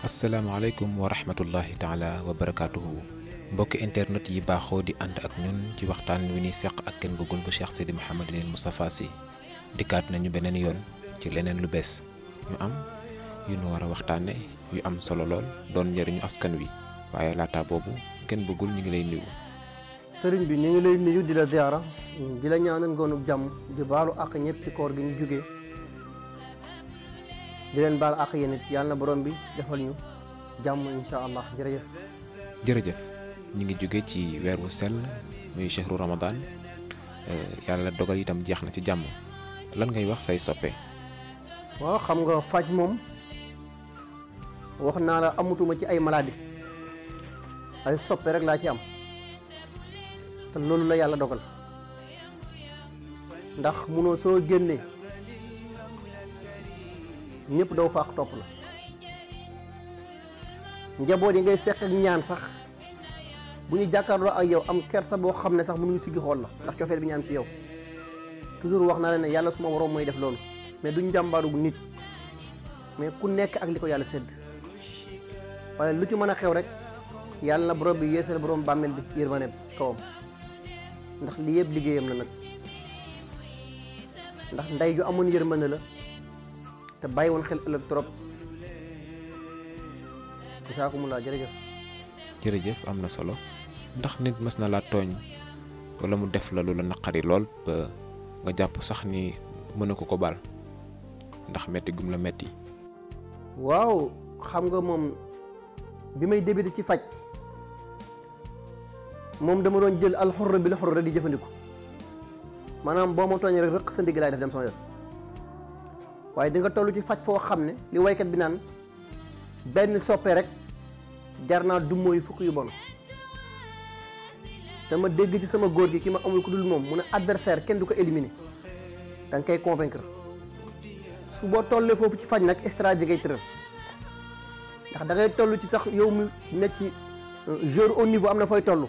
asalaamaaleykum wa rahmatullahi taala wa barakaatuhu mbokki internet yi baaxoo di ànd ak ñun ci waxtaan wi ni seq ak kenn bëggul bu Cheikh Sidi Mouhamadinil Moustapha Sy dikkaat nañu beneen yoon ci leneen lu bees ñu am yu nu war a waxtaane yu am solo lool doon njëriñu askan wi waaye laata boobu kenn bëggul ñu ngi lay nuyu. sëriñ bi ñu ngi lay nuyu di la ziara di la ñaanal ngoonu jàmm di baalu ak ñëpp ci koor gi ñu jugee di leen baal ak yéen it yàlla na borom bi defal ñu jàmm incha allah jërëjëf. jërëjëf ñu ngi jóge ci weer wu sell muy chehru Ramadan yàlla dogal itam jeex na ci jàmm lan ngay wax say soppe. waaw xam nga faj moom wax naa la amatuma ci ay maladie ay soppe rek laa ci am te loolu la yàlla dogal ndax munoo soo génnee ñëpp daw faax topp la njaboot yi ngay seq ak ñaan sax bu ñu jàkkaarloo ak yow am kersa boo xam ne sax mënuñu siggi xool la ndax cofeel bi ñu am ci yow toujours wax naa leen ne yàlla suma waroom mooy def loolu mais duñ jàmbaaru bu nit mais ku nekk ak li ko yàlla sédd waaye lu ci mën a xew rek yàlla na borom bi yeesal borom bàmmeel bi yërmaneem kawam ndax lii yëpp liggéeyam la nag ndax ndey ju amoon yërmande la te bàyyi woon xel ëllëg trop bisaakumulaa jërëjëf. jërëjëf am na solo ndax nit mas na laa tooñ wala mu def la lu la naqari lool ba nga jàpp sax ni mën na ko baal ndax metti gum la metti. waaw xam nga moom bi may débuté ci faj moom dama doon jël alxurra bi la xurra di jëfandiku maanaam boo ma tooñee rek rëq sa ndigg laay def dem sama yoon waaye di nga toll ci faj foo xam ne li waykat bi naan benn soppe rek jar naa du mooy fukk yu bon te ma dégg ci sama góor gi ki ma amul ku dul moom mu ne adversaire kenn du ko éliminer da nga koy convaincre su boo tollee foofu ci faj nag stratégie ngay tëral ndax da ngay toll ci sax yow mu ne ci joueur au niveau am na fooy toll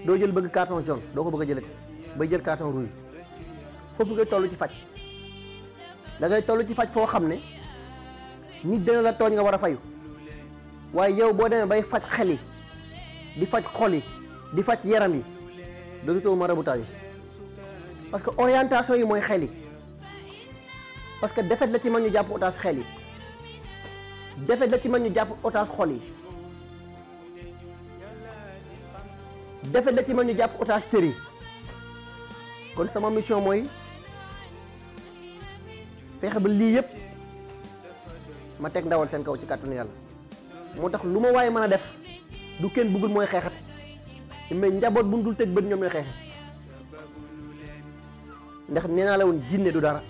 doo jël bëgg carton jaune doo ko bëgg a jëlati bay jël carton rouge foofu ngay toll ci faj da ngay toll ci faj foo xam ne nit dina la tooñ nga war a fayu waaye yow boo demee bay faj xel yi di faj xol yi di faj yaram yi dootoo maraboutage parce que orientation yi mooy xel yi parce que defet la ci mën ñu jàpp otage xel yi defet la ci mën ñu jàpp otage xol yi defet la ci mën ñu jàpp otage cër yi kon sama mission mooy fexe ba lii yëpp ma teg ndawal seen kaw ci kàttanu yàlla moo tax lu ma waaye mën a def du kenn bëggul mooy xeexati mais njaboot bu dul tëj bët ñoom ñooy xeexe ndax nee naa la woon jinne du dara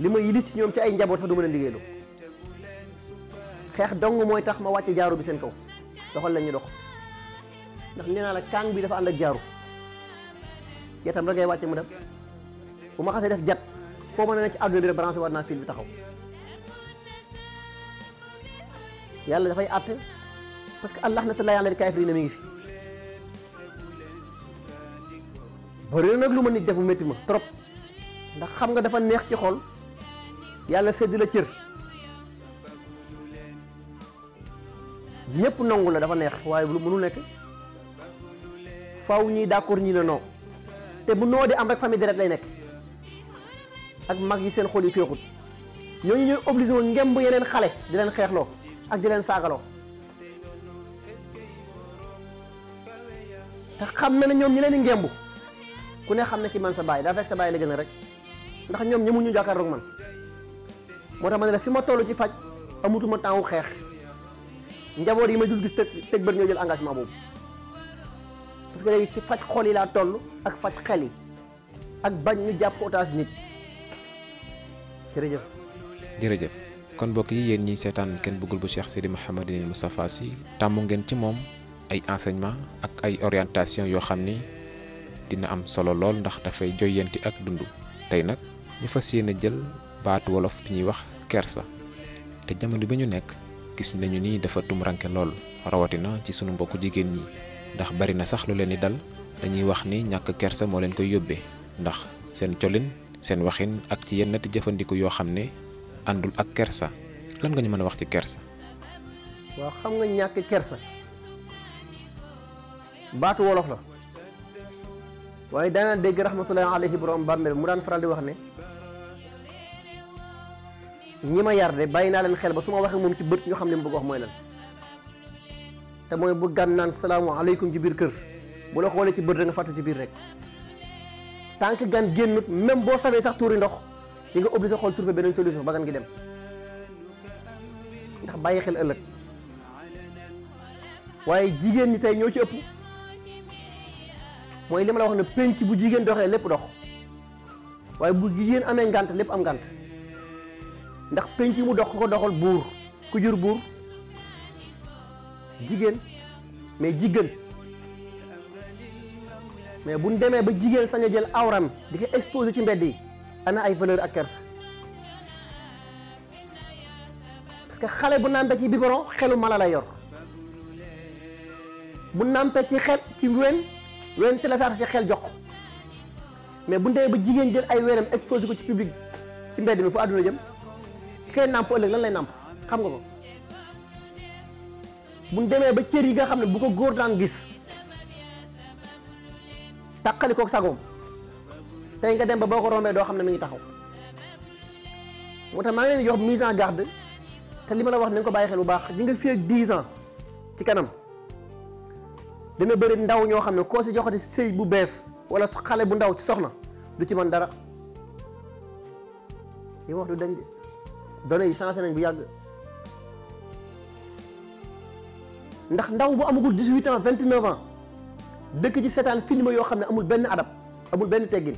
li ma yilit ci ñoom ci ay njaboot sax du mën a liggéeyloo xeex dong mooy tax ma wàcce jaaru bi seen kaw doxal la ñuy dox ndax nee naa la kàng bi dafa ànd ak jaaru yatam rek ngay wàcce mu dem bu ma xasee def jat foo mën a ne ci àdduna bi rek branché war naa fil bi taxaw yàlla dafay àtte parce que allah na ta la yàlla di kaafiriina mi ngi fi bëri na nag lu ma nit def mu métti ma trop ndax xam nga dafa neex ci xol yàlla sédd la cër ñëpp nangu la dafa neex waaye lu mënul nekk faaw ñii d'accord ñii la non te bu noo di am rek famille deret lay nekk ak mag yi seen xol yi féexut ñooñu ñooy obligé woon ngem bu yeneen xale di leen xeexloo ak di leen saagaloo te xam na ne ñoom ñi leen di ngembu ku ne xam ne ci man sa baay daa fekk sa baay la gën a rek ndax ñoom ñemuñu jàkkaarloog man moo tax ma ne la fi ma toll ci faj amutuma temps wu xeex njaboot yi ma dul gis tëj bët ñoo jël engagement boobu parce que léegi ci faj xol yi laa toll ak faj xel yi ak bañ ñu jàpp otage nit jërëjëf. jërëjëf kon mbokk yi yéen ñiy seetaan kenn bëggul bu Cheikh Sidi Mouhamadinil Moustapha Sy tàmmu ngeen ci moom ay enseignement ak ay orientation yoo xam ni dina am solo lool ndax dafay joyanti ak dund tey nag ñu fas yéene jël baatu wolof bi ñuy wax kersa te jamono bi ñu nekk gis nañu ni dafa tumranke lool rawatina ci sunu mbokku jigéen ñi ndax bari na sax lu leen di dal dañuy wax ni ñàkk kersa moo leen koy yóbbee ndax seen colin seen waxin ak ci yenn ti jëfandiku yoo xam ne àndul ak kersa lan nga ñu mën a wax ci kersa. waaw xam nga ñàkk kersa baatu wolof la waaye daana dégg rahmatullahi alayhi borom bàmmeel mu daan faral di wax ne ñi ma yar de bàyyi naa leen xel ba su ma waxee moom ci bët ñu xam ne mu bëgg wax mooy lan te mooy bu gan naan salaamaaleykum ci biir kër bu la xoolee ci bët rek nga fàttu ci biir rek tant que gan génnut même boo sawee sax tuuri ndox di nga obligé xool trouver beneen solution ba gan gi dem ndax bàyyi xel ëllëg waaye jigéen ñi tey ñoo ci ëpp mooy li ma la wax ne penc bu jigéen doxee lépp dox waaye bu jigéen amee ngànt lépp am ngànt ndax penc mu dox ku ko doxal buur ku jur buur jigéen mais jigéen mais bu ñu demee ba jigéen sañ a jël awram di ko exposé ci mbedd yi ana ay valeur ak kersa parce que xale bu nàmpee ci biberon xelu mala lay yor bu nàmpee ci xel ci wen télésaar ci xel jox mais bu ñu demee ba jigéen jël ay weenam exposé ko ci public ci mbedd mi fu àdduna jëm kay nàmp ëllëg lan lay nàmp xam nga ko bu ñu demee ba cër yi nga xam ne bu ko góor daan gis tàqali kook sagoom tey nga dem ba boo ko rombee doo xam ne mi ngi taxaw moo tax maa ngi leen di jox mise en garde te li ma la wax nañ ko bàyyi xel bu baax ji nga fi ak 10 ans ci kanam dana bëri ndaw ñoo xam ne koo si joxati sëy bu bees wala xale bu ndaw ci soxna du ci mën dara yi wax du dañ de données yi changé nañ bu yàgg ndax ndaw bu amagul 18 ans 29 ans dëkk ci seetaan film yoo xam ne amul benn adab amul benn teggin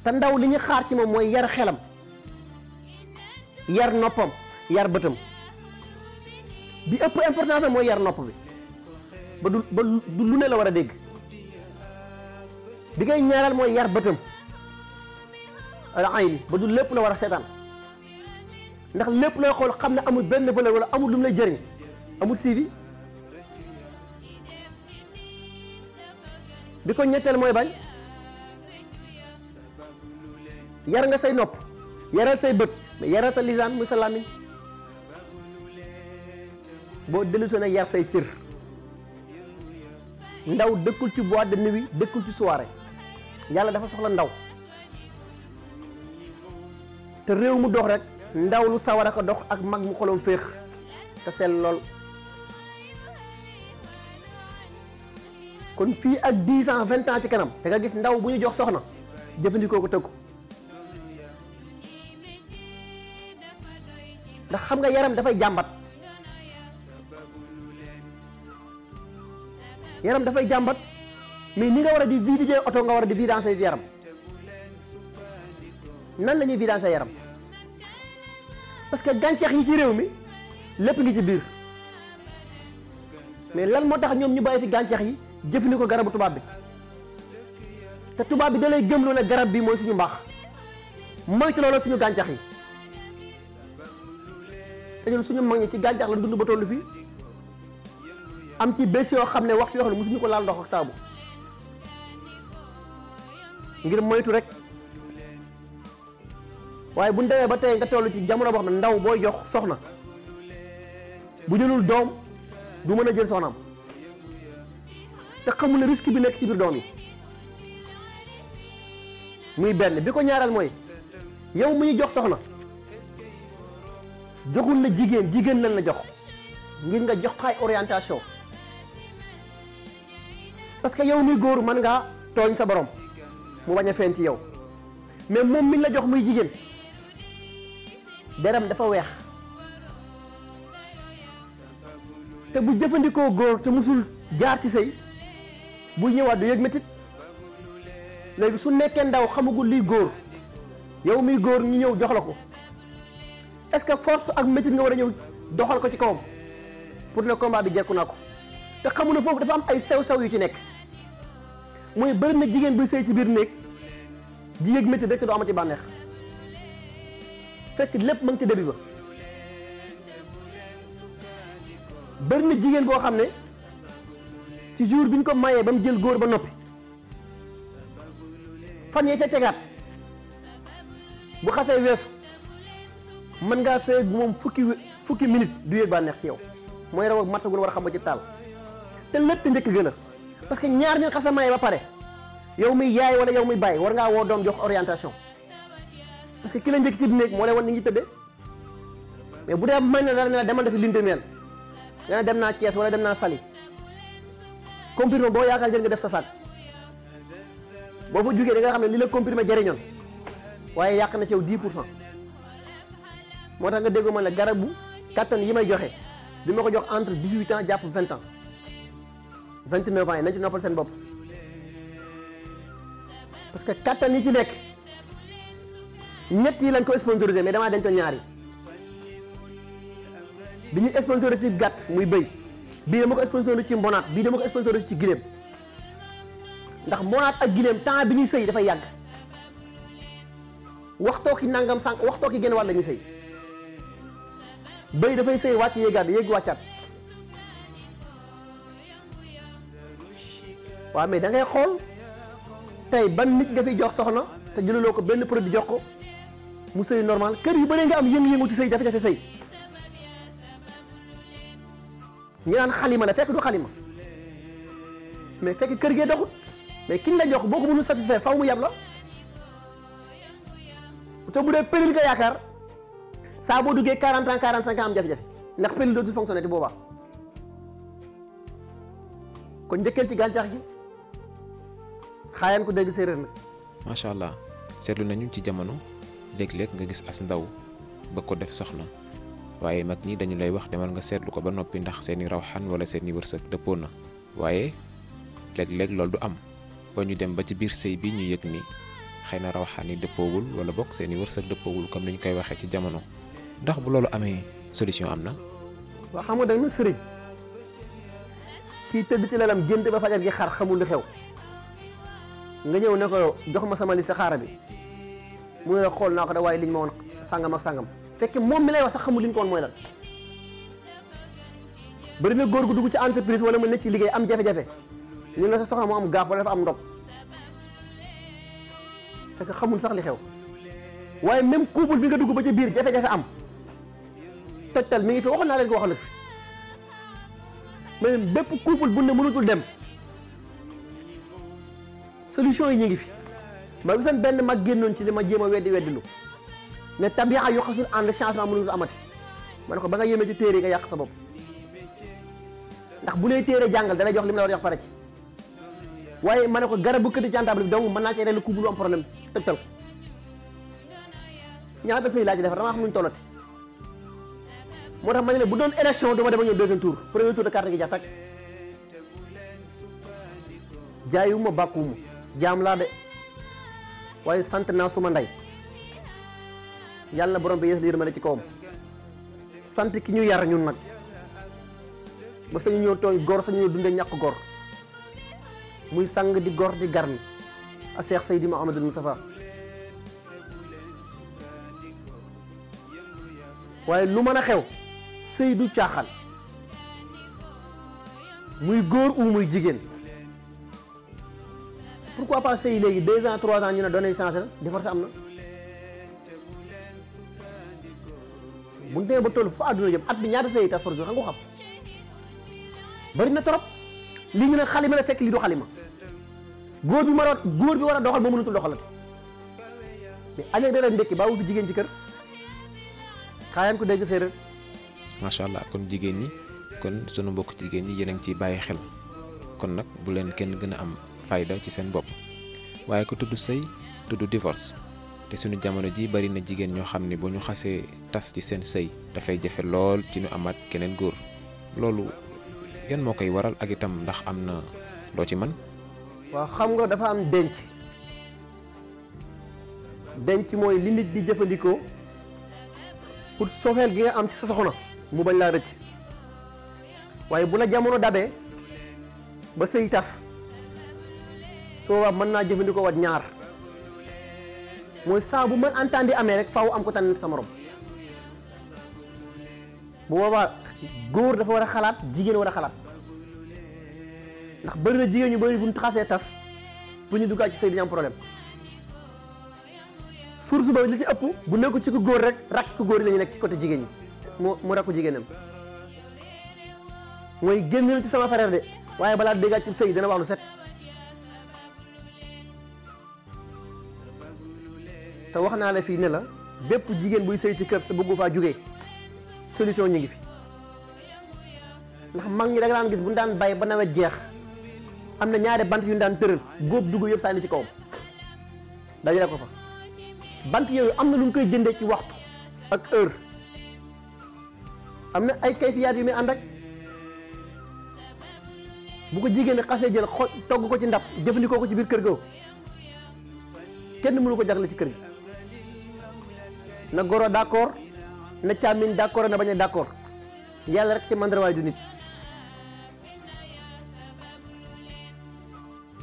te ndaw li ñu xaar ci moom mooy yar xelam yar noppam yar bëtam bi ëpp importance na mooy yar nopp bi ba du lu ne la war a dégg bi ngay ñaaral mooy yar bëtam al ayn ba du lépp la war a seetaan ndax lépp looy xool xam ne amul benn valeur wala amul lu mu lay jëriñ amul suivi bi ko ñetteel mooy bañ yar nga say nopp yaral say bët mais yaral sa lisaan muy sa làmmiñ boo dellusoo nag yar say cër ndaw dëkkul ci boîte de nuit dëkkul ci soirée yàlla dafa soxla ndaw te réew mu dox rek ndaw lu sawar a ko dox ak mag mu xolom féex te sell lool kon fii ak 10 ans 20 ans ci kanam da nga gis ndaw bu ñu jox soxna jëfandikoo ko tëggu ndax xam nga yaram dafay jàmbat yaram dafay jàmbat mais ni nga war a di vider oto nga war a di vidange yaram nan la ñuy vidange yaram parce que gàncax yi ci réew mi lépp ngi ci biir mais lan moo tax ñoom ñu bàyyi fi gàncax yi jëfandikoo garabu tubaab bi te tubaab bi da lay gëmloo ne garab bi mooy suñu mbaax moytu loolu suñu gàncax yi te ñun suñu mag ñi ci gàncax la dund ba tollu fii am ci bés yoo xam ne waxtu yoo xam ne mosuñu ko laal ndox ak saabu ngir moytu rek waaye bu ñu demee ba tey nga toll ci jamono boo xam ne ndaw booy jox soxna bu jëlul doom du mën a jël soxnaam te xamul ne risque bi nekk ci biir doom yi muy benn bi ko ñaareel mooy yow mu ñu jox soxna joxul la jigéen lan la jox ngir nga jox ay orientation parce que yow muy góor mën ngaa tooñ sa borom mu bañ a feeñ ci yow mais moom mi la jox muy jigéen deram dafa weex te bu jëfandikoo góor te musul jaar ci sëy buy ñëwaat du yëg métit léegi su nekkee ndaw xamagul liy góor yow muy góor ñu ñëw jox la ko est-ce que force ak métit nga war a ñëw doxal ko ci kawam pour ne combat bi jekku naa ko te xamu ne foofu dafa am ay sew-sew yu ci nekk mooy bëri na jigéen buy sëy ci biir néeg di yëg métit rek te doo amati bànneex fekk lépp ma ngi ci début ba bëri na jigéen boo xam ne ci jour bi ñu ko mayee ba mu jël góor ba noppi fan yee ca tegaat bu xasee weesu mën ngaa sëy ak moom fukki minute du yëg bànneex ci yow mooy raw ak matt gu war a xam ba ci taal te lépp njëkk gën a parce que ñaar ñi xasa maye ba pare yow muy yaay wala yow muy bàyyi war ngaa woo doom jox orientation parce que ki la njëkk ci néeg moo lay wan ni ngi tëddee mais bu dee mën na dara ne la demal defi lune de miel nga ne dem naa Thiès wala dem naa Saly comprimé boo yaakaar jël nga def sa sac boo fa jugee da nga xam ne li la comprimé jëriñoon waaye yàq na ci yow 10 pour cent moo tax nga déggoo man la garabu kattan yi may joxe di ma ko jox entre 18 ans jàpp 20 ans 29 ans yi nañ ci noppal seen bopp parce que kattan yi ci nekk ñett yi lañ ko sponsorisé mais damaa dencoon ñaar yi bi ñuy sponsorisé ci gàtt muy bëy bii dama ko sponsorisé ci mbonaat bii dama ko sponsorisé ci giléem ndax mbonaat ak giléem temps bi ñuy sëy dafay yàgg waxtoo ki nangam sànq waxtoo ki génn wàll la ñuy sëy bëy dafay sëy wàcc yéegaat yéeg wàccaat waaw mais da ngay xool tey ban nit nga fi jox soxna te jëlaloo ko benn produit jox ko mu sëy normal kër yu bëri nga am yëngu-yëngu ci sëy jafe-jafe sëy ñu naan xalima la fekk du xalima mais fekk kër gee doxut mais kiñ la jox boo ko mënul satisfaire faw mu yab la te bu dee pelil nga yaakaar saa boo duggee 40 ans 45 ans am jafe-jafe ndax pelil dootul fonctionné te boobaa kon njëkkeel ci gàncax gi xaayaan ko dégg séeréer nag. macha allah seetlu nañu ci jamono léeg-léeg nga gis as ndaw ba ko def soxna waaye mag ñi dañu lay wax demal nga seetlu ko ba noppi ndax seeni rawxaan wala seeni wërsëg dëppoo na waaye léeg-léeg loolu du am ba ñu dem ba ci biir sëy bi ñu yëg ni xëy na rawxaan yi dëppoowul wala bokk seeni wërsëg dëppoowul comme ni ñu koy waxee ci jamono ndax bu loolu amee solution am na. waaw xam nga da nga sëriñ kii tëdd ci lalam gént ba fajar gi xar xamul lu xew nga ñëw ne ko jox ma sama listixaara bi mu ne la xool naa ko da waaye liñ ma woon sàngam ak sàngam fekk moom mi lay wax sax xamul li ñu ko woon mooy lan. bari na góor gu dugg ci entreprise wala mu nekk ci liggéey am jafe-jafe ñu ne sa soxna moo am gaaf wala dafa am ndog fekk xamul sax li xew waaye même couple bi nga dugg ba ci biir jafe-jafe am tojtal mi ngi fi waxoon naa leen ko waxal fi mais bépp couple bu ne mënutul dem solution yi ñu ngi fi ma gisoon benn mag génnoon ci li ma jéem a weddilu ne tabiya yu xasul ànd changement mënutul amati ma ne ko ba nga yéeme ci téere nga yàq sa bopp ndax bu lay téere jàngal dalay jox li mu la war a jox pare ci waaye ma ne ko garab bu këdd ci table bi donc mën naa ci rek couple bu am problème tëgtal ko ñaata sëy laa ci defar damaa xam nuñ tollati moo tax ma ne bu doon élection duma dema ñëw deuxième tour premier tour de carte gi jax tak jaayuma bàkkuwuma jaam laa de waaye sant naa suma ndey yàlla na borom bi yees li yërmande ci kawam sant ki ñu yar ñun nag ba sañu ñëw tooñ gor sañu ñëw dundee ñàkk gor muy sang di gor di garmi a Cheikh Seydi Mouhamadul Moustapha waaye lu mën a xew sëy du caaxaan muy góor ou muy jigéen pourquoi pas sëy léegi 2 ans 3 ans ñu ne données changé na divorce am na bu ñu demee ba toll fa àdduna jëm at bi ñaata sëy tas par jour xam nga ko xam bari na trop lii ñu ne xalima la fekk lii du xalima góor bi war a doxal ba mënatul doxalati mais alee da la ndekki baa wu fi jigéen ci kër xaayaan ko dégg séeréer. macha allah kon jigéen ñi kon sunu mbokk jigéen ñi yéen a ngi ciy bàyyi xel kon nag bu leen kenn gën a am fayda ci seen bopp waaye ko tudd sëy tudd divorce te suñu jamono ji bari na jigéen ñoo xam ne bu ñu xasee tas ci seen sëy dafay jafe lool ci ñu amaat keneen góor loolu yan moo koy waral ak itam ndax am na loo ci mën. waaw xam nga dafa am denc mooy li nit di jëfandikoo pour sofeel gi nga am ci sa soxna mu bañ laa rëcc waaye bu la jamono dabee ba sëy tas soo waa mën naa jëfandikoo wat ñaar mooy saa bu mën entendre amee rek faaw am ko tànn sa morom bu boobaa góor dafa war a xalaat jigéen war a xalaat ndax bëri na jigéen ñu bëri bu ñu xasee tas bu ñu duggaat ci sëy dañu am problème source ba li ci ëpp bu nekk ci ko góor rek rakk ko góor yi la ñu nekk ci côté jigéen ñi mu rakku jigéenam mooy génnal ci sama frère de waaye balaa déggaat ci sëy dana wax lu set te wax naa la fii ne la bépp jigéen buy sëy ci kër te bëggu faa jugee solution ñu ngi fi ndax mag ñi da nga daan gis bu ñu daan bay ba nawet jeex am na ñaari bant yu ñu daan tëral góob dugub yëpp sànni ci kawam dajale ko fa bant yooyu am na lu ñu koy jëndee ci waxtu ak heure am na ay kayfiyaat yu muy ànd ak bu ko jigéen xasee jël togg ko ci ndab jëfandikoo ko ci biir kër ga kenn mënu ko jaxle ci kër gi na goro d'accord na càmmiñ d'accord na bañ a d'accord yàlla rek ci mandarwaay du nit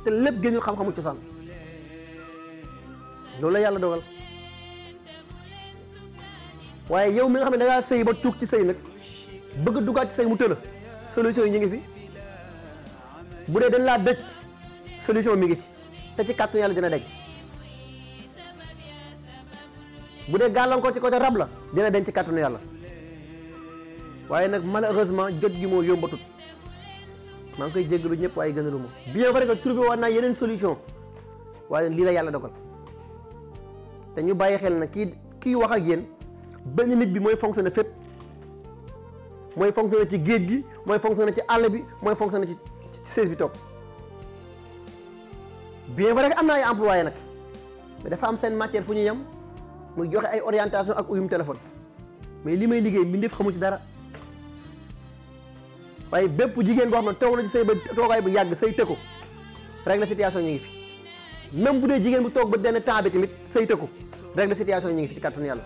te lépp génnul xam-xamu cosaan loolu la yàlla dogal waaye yow mi nga xam ne da ngaa sëy ba tuug ci sëy nag bëgg a duggaat ci sëy mu tëla solution yi ñu ngi fi bu dee dañ laa dëj solution mi ngi ci te ci kàttu yàlla dina daj bu dee gàllankoor ci côté rab la dina denc ci kàttanu yàlla waaye nag malheureusement jot gi moo yombatut maa ngi koy jéggalu ñëpp waaye gënalu ma bien vrai que trouvé woon naa yeneen solution waaye lii la yàlla dogal te ñu bàyyi xel na kii wax ak yéen benn nit bi mooy fonctionné fépp mooy fonctionné ci géej gi mooy fonctionné ci àll bi mooy fonctionné ci sées bi toog bien vrai que am na ay employé nag mais dafa am seen matière fu ñu yem muy joxe ay orientation ak uyum téléphone mais li may liggéey mbindeef xamu ci dara waaye bépp jigéen boo xam ne toog na ci sëy ba toogaay bu yàgg sëy tëkku règle situation ñu ngi fi même bu dee jigéen bu toog ba benn temps bi tamit sëy tëkku règle situation ñu ngi fi ci kàttanu yàlla.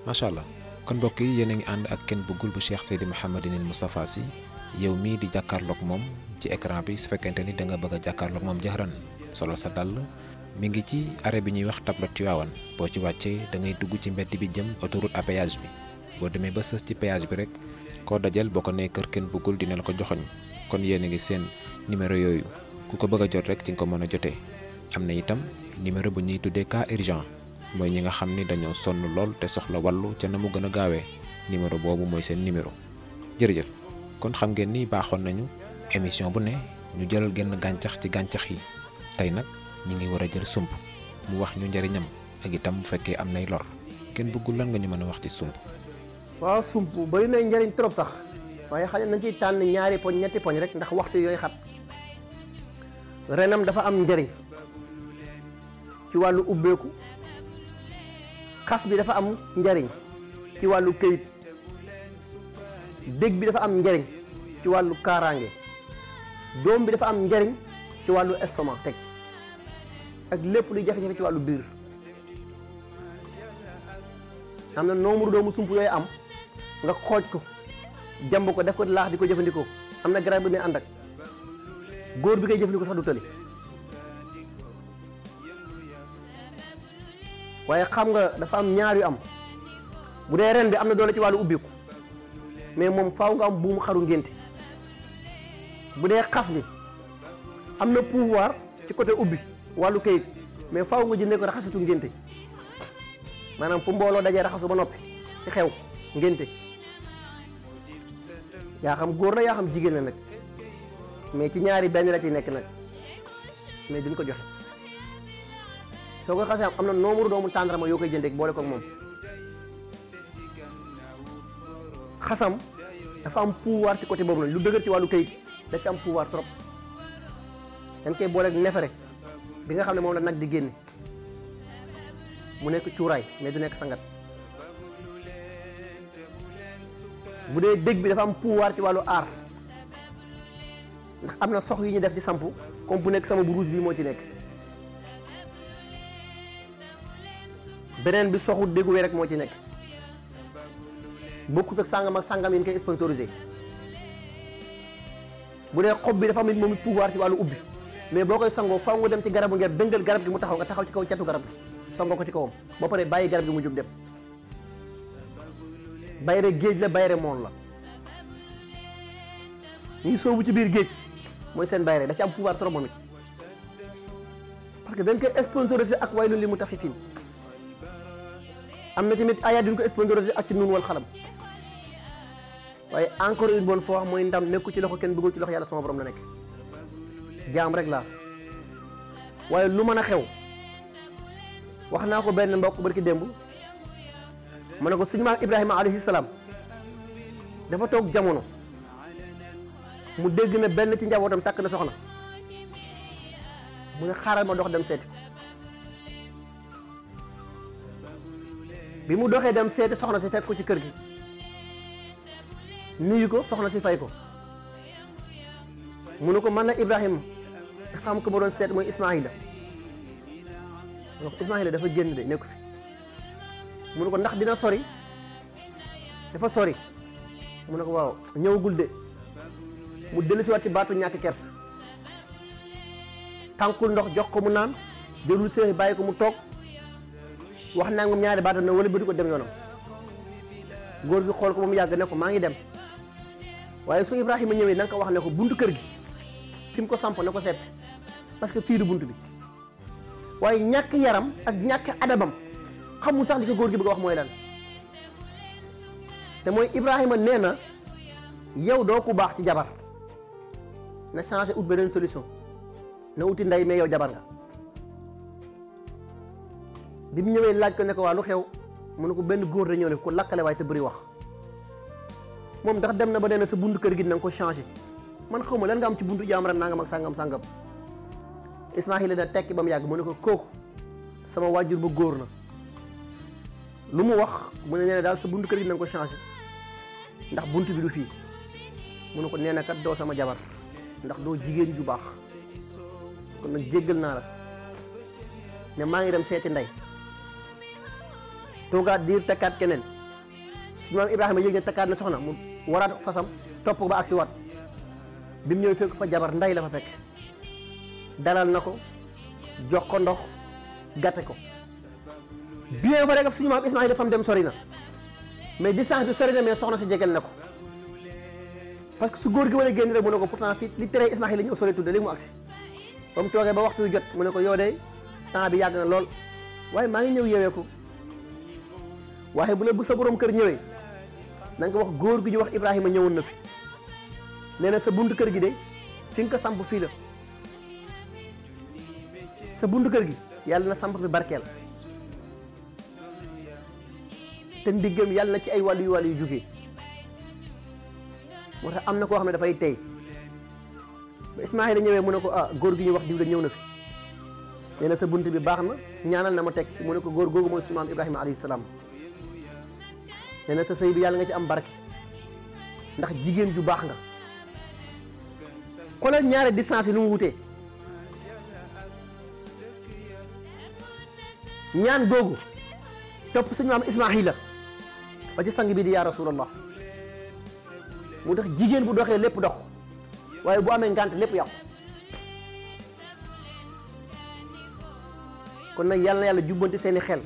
macha allah kon mbokk yi yéen a ngi ànd ak Ken Bougoul bu Cheikh Seydi Mouhamadinil Moustapha Sy yow mii di jàkkaarloog moom ci écran bi su fekkente ni da nga bëgg a jàkkaarloog moom jaxran solo sa dàll mi ngi ci arrêt bi ñuy wax tableau Tivaouane boo ci wàccee da ngay dugg ci mbedd bi jëm autoroute à péage bi boo demee ba sës ci péage bi rek koo dajal boo ko nee kër Ken Bougoul dina la ko joxoñ kon yéen a ngi seen numéro yooyu ku ko bëgg a jot rek ci nga ko mën a jotee am na itam numéro bu ñuy tuddee cas urgent mooy ñi nga xam ni dañoo sonn lool te soxla wàllu ca na mu gën a gaawee numéro boobu mooy seen numéro jërëjëf kon xam ngeen ni baaxoon nañu émission bu ne ñu jëlal genn gàncax ci gàncax yi tey nag ñi ngi war a jël sump mu wax ñu njëriñam ak itam bu fekkee am nay lor Ken Bougoul lan nga ñu mën a wax ci sump. waaw sump bari nay njëriñ trop sax waaye xëy nañ ciy tànn ñaari poñ ñetti poñ rek ndax waxtu yooyu xat renam dafa am njëriñ ci wàllu ubbeeku xas bi dafa am njëriñ ci wàllu këyit dég bi dafa am njëriñ ci wàllu kaaraange doom bi dafa am njëriñ ci wàllu estomac teg ak lépp luy jafe-jafe ci wàllu biir am na nombre doomu sump yooyu am nga xooj ko jàmb ko def ko laax di ko jëfandikoo am na garab bi muy ànd ak góor bi koy jëfandikoo sax du tëli waaye xam nga dafa am ñaar yu am bu dee ren bi am na doole ci wàllu ubbiku mais moom faaw nga am buumu xaru ngénte bu dee xas bi am na pouvoir ci côté ubbi wàllu kayit mais faaw nga jëndee ko raxasitu ngénte maanaam fu mbooloo dajee raxasu ba noppi ci xew ngénte yaa xam góor la yaa xam jigéen la nag mais ci ñaari benn la ci nekk nag mais duñ ko joxe soo ko xasee am na nombre doomu tàndarama yoo koy jëndee boole ko ak moom xasam dafa am pouvoir ci côté boobu nag lu dëgër ci wàllu kayit da ci am pouvoir trop dañ koy boole ak nefere bi nga xam ne moom la nag di génne mu nekk cuuraay mais du nekk sangat bu dee dég bi dafa am pouvoir ci wàllu aar ndax am na sox yu ñu def ci sampu comme bu nekk sama bu rouge bi moo ci nekk beneen bi soxu déggu wee rek moo ci nekk bokkut ak sàngam yi ñu koy sponsorisé bu dee xob bi dafa am moom it pouvoir ci wàllu ubbi mais boo koy sangoo faw nga dem ci garabu ngeen dëngal garab gi mu taxaw nga taxaw ci kaw catu garab gi sangoo ko ci kawam ba pare bàyyi garab gi mu jóg dem bayre géej la bayre moon la ñuy soobu ci biir géej mooy seen bayre da ci am pouvoir trop moom it parce que dañ koy sponsorisé ak waylun li mutaffifin am na tamit ayat duñ ko sponsorisé ak ci nuun wal xalam waaye encore une bonne fois mooy ndam nekku ci loxo kenn bëggul ci loxo yàlla sama borom la nekk jaam rek laa waaye lu mën a xew wax naa ko benn mbokk barki démb ma ne ko suñu maam Ibrahima alayhi salaam dafa toog jamono mu dégg na benn ci njabootam takk na soxna mu ne xaaral ma dox dem seeti ko bi mu doxee dem seeti soxna si fekk ko ci kër gi nuyu ko soxna si fay ko mu ne ko man la Ibrahima dafa am ko ma doon seet mooy Ismaïla mu ne ko Ismaïla dafa génn de nekku fi mu ne ko ndax dina sori dafa sori mu ne ko waaw ñëwagul de mu dellusiwaat ci baatu ñàkk kersa tànkul ndox jox ko mu naan jëlul seex bàyyi ko mu toog wax naa moom ñaari baatam ne wala bëti ko dem yoonam góor gi xool ko ba mu yàgg ne ko maa ngi dem waaye su Ibrahima ñëwee na nga ko wax ne ko buntu kër gi fi mu ko samp na ko seppi parce que fii du buntu bi waaye ñàkk yaram ak ñàkk adabam xamul sax li ko góor gi bëgg a wax mooy lan te mooy Ibrahima nee na yow doo ku baax ci jabar na changé ut beneen solution na uti ndey mais yow jabar nga bi mu ñëwee laaj ko ne ko waa lu xew mu ne ko benn góor da ñëw ne ko lakkale waaye te bëri wax moom ndax dem na ba nee na sa buntu kër gi na nga ko changé man xaw ma lan nga am ci buntu jaamara nangam ak sangam Ismaïla na tekki ba mu yàgg mu ne ko kooku sama wàjjur ba góor na lu mu wax mu ne nee na daal sa buntu kër gi na nga ko changé ndax buntu bi du fii mu ne ko nee na kat doo sama jabar ndax doo jigéen ju baax kon nag jéggal naa la ne maa ngi dem seeti ndey toogaat diir takkaat keneen su maam Ibrahima yéeg ne takkaat na soxna mu waraat fasam topp ko ba agsi waat bi mu ñëw fekk fa jabar ndey la fa fekk dalal na ko jox ko ndox gàtte ko bien vrai que suñu maam Ismaïla dafa dem sori na mais distance bi sori na mais soxna si jegel na ko parce que su góor gi wala génn rek mu ne ko pourtant fii li tere Ismaïla ñëw sori tudde léegi mu agsi ba mu toogee ba waxtu wi jot mu ne ko yow de temps bi yàgg na lool waaye maa ngi ñëw yeewee ko waaye bu sa borom kër ñëwee na nga ko wax góor gi ñu wax Ibrahima ñëwoon na fi nee na sa buntu kër gi de fi nga ko samp fii la sa buntu kër gi yàlla na samp fi barkeel te ndiggam yàlla na ci ay wàllu yu jógee moo tax am na koo xam ne dafay tey ba Ismaïla ñëwee mu ne ko ah góor gi ñu wax diw de ñëw na fi nee na sa bunt bi baax na ñaanal na ma teg mu ne ko góor googu mooy suñu maam Ibrahima alayhi salaam nee na sa sëy bi yàlla nga ci am barke ndax jigéen ju baax nga xoolal ñaari distance yi lu mu wutee ñaan googu topp suñu maam Ismaïla ba ci sang bi di yaa rasulallah mu tax jigéen bu doxee lépp dox waaye bu amee ngànt lépp yàqu kon nag yàlla na yàlla jubbanti seeni xel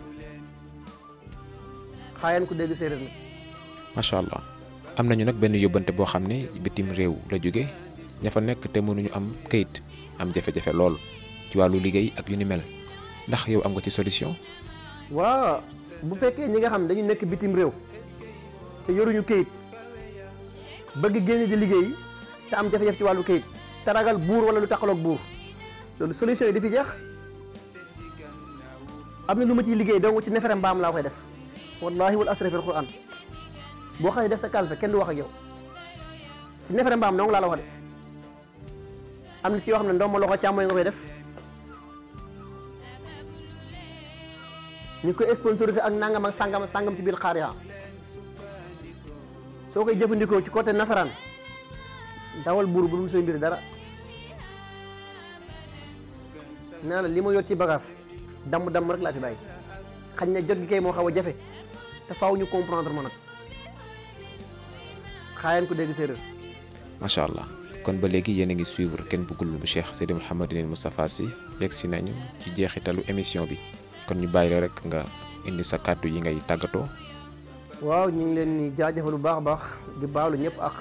xaayaan ko dégg séeréer nag macha allah am nañu nag benn yóbbante boo xam ne bitim réew la jóge ña fa nekk te mënuñu am kayit am jafe-jafe lool ci wàllu liggéey ak yu ni mel ndax yow am nga ci solution. waaw bu fekkee ñi nga xam dañu nekk bitim réew te yoruñu kayit bëgg génn di liggéey te am jafe-jafe ci wàllu kayit te ragal buur wala lu taxaloog buur loolu solution yi dafi jeex am na lu ma ciy liggéey donc ci nefere mbaam laa koy def wallahi wal asri fil quran boo xam ne def sa kalfe kenn du wax ak yow ci nefere mbaam dong laa la wax de am na ci yoo xam ne ndoom ma loxo càmmooy nga koy def ñu koy sponsorisé ak nangam ak sangam ci biir xaar yaa soo koy jëfandikoo ci côté nasaraan dawal buur bu dul say mbir dara naa la li ma yor ci bagage damm rek laa fi bàyyi xañ na jot gi kay moo xaw a jafe te faaw ñu comprendre ma nag xaayaan ko dégg séeréer. macha allah kon ba léegi yéen a ngi suivre Ken Bougoul bu Cheikh Seydi Mouhamadinil Moustapha Sy yegg si nañu ci jeexitalu émission bi kon ñu bàyyi la rek nga indi sa kàddu yi ngay tàggatoo. waaw ñu ngi leen ni jaajëfal bu baax a baax di baalu ñëpp ak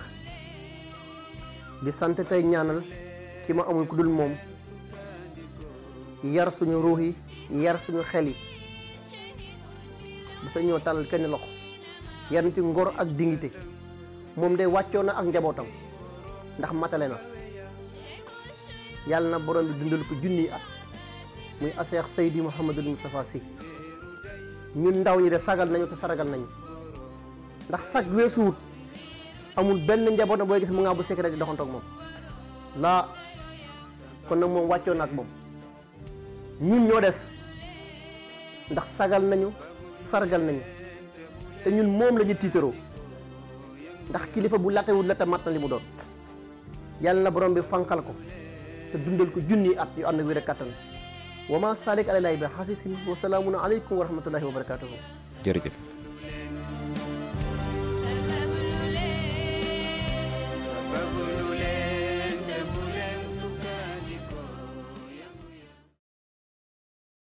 di sant tey ñaanal ci ma amul ku dul moom yar suñu ruux yi yar suñu xel yi ba sa ñoo tàllal kenn loxo yan ci ngor ak dignité moom de wàccoo na ak njabootam ndax matale na yàlla na borom bi dundal ko junniy at muy aseex Seydi Mouhamadul Moustapha Sy ñun ndaw ñi de sagal nañu te saragal nañu ndax sag weesuwut amul benn njabootam booy gis mu nga bu secret di doxantoog moom laa kon nag moom wàccoo na ak moom ñun ñoo des ndax sagal nañu sargal nañu te ñun moom la ñu tiitaroo ndax kilifa bu latewul la te mat na li mu doon yàlla na borom bi fanqal ko te dundal ko junni at yu ànd ak wér ak kattan wa ma salik alaylahi bi xasisin wa salaamun aleykum wa rahmatullahi wa barakatuhu jërëjëf